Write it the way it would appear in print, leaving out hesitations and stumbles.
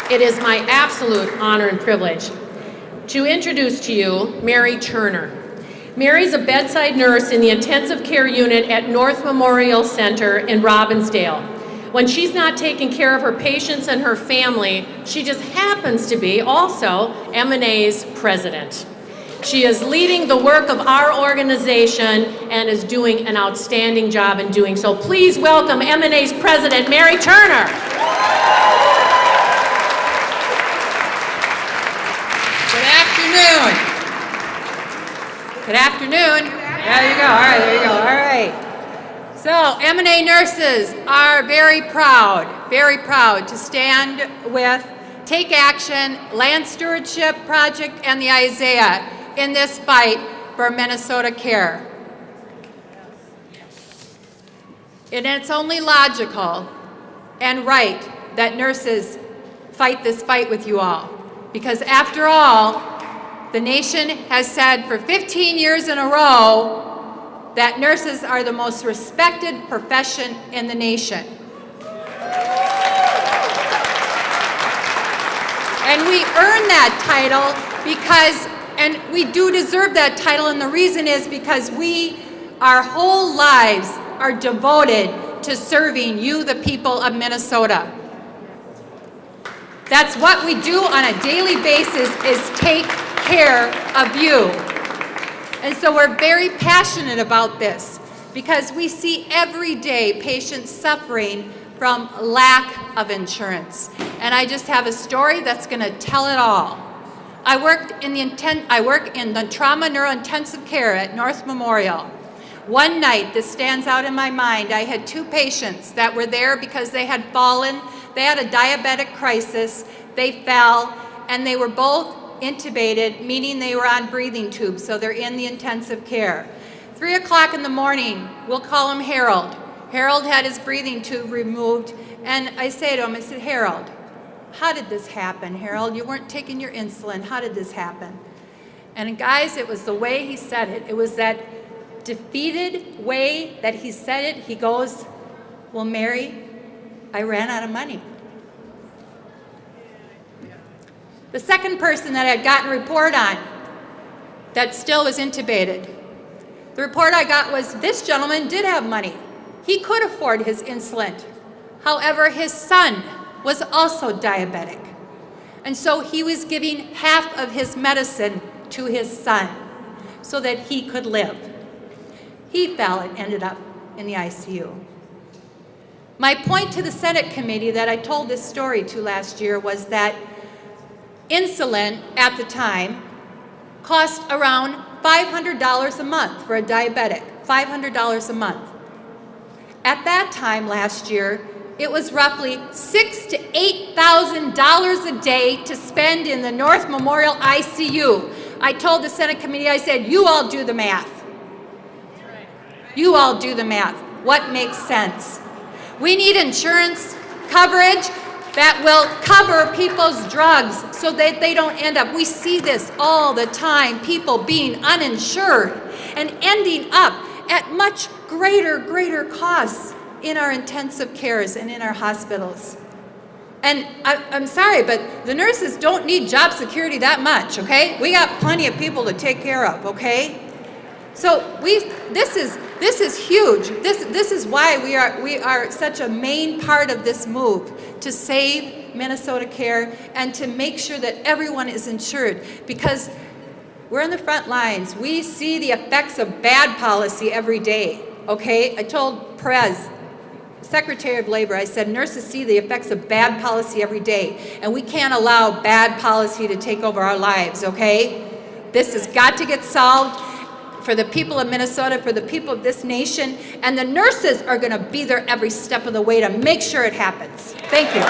It is my absolute honor and privilege to introduce to you Mary Turner. Mary's a bedside nurse in the intensive care unit at North Memorial Center in Robbinsdale. When she's not taking care of her patients and her family, she just happens to be also MNA's president. She is leading the work of our organization and is doing an outstanding job in doing so. Please welcome MNA's president, Mary Turner. Good afternoon. There you go. All right, there you go. All right. So, MNA nurses are very proud to stand with Take Action, Land Stewardship Project, and the Isaiah in this fight for Minnesota Care. And it's only logical and right that nurses fight this fight with you all. Because after all, the nation has said for 15 years in a row that nurses are the most respected profession in the nation. And we earn that title and we do deserve that title, and the reason is because our whole lives are devoted to serving you, the people of Minnesota. That's what we do on a daily basis, is take care of you. And so we're very passionate about this because we see every day patients suffering from lack of insurance. And I just have a story that's going to tell it all. I work in the trauma neurointensive care at North Memorial. One night, this stands out in my mind, I had two patients that were there because they had fallen. They had a diabetic crisis. They fell, and they were both intubated, meaning they were on breathing tubes, so they're in the intensive care. 3 o'clock in the morning, we'll call him Harold. Harold had his breathing tube removed, and I say to him, I said, Harold, how did this happen, Harold? You weren't taking your insulin. How did this happen? And guys, it was the way he said it. It was that defeated way that he said it. He goes, well, Mary, I ran out of money. The second person that I had gotten a report on that still was intubated, the report I got was this gentleman did have money. He could afford his insulin. However, his son was also diabetic. And so he was giving half of his medicine to his son so that he could live. He fell and ended up in the ICU. My point to the Senate committee that I told this story to last year was that insulin at the time cost around $500 a month for a diabetic, $500 a month. At that time last year, it was roughly $6,000 to $8,000 a day to spend in the North Memorial ICU. I told the Senate committee, I said, you all do the math. You all do the math. What makes sense? We need insurance coverage that will cover people's drugs so that they don't end up. We see this all the time, people being uninsured and ending up at much greater costs in our intensive cares and in our hospitals. And I'm sorry, but the nurses don't need job security that much, okay? We got plenty of people to take care of, okay? So this is huge. This is why we are such a main part of this move to save Minnesota Care and to make sure that everyone is insured, because we're in the front lines. We see the effects of bad policy every day, okay? I told Perez, Secretary of Labor, I said, nurses see the effects of bad policy every day, and we can't allow bad policy to take over our lives, okay? This has got to get solved for the people of Minnesota, for the people of this nation, and the nurses are going to be there every step of the way to make sure it happens. Thank you.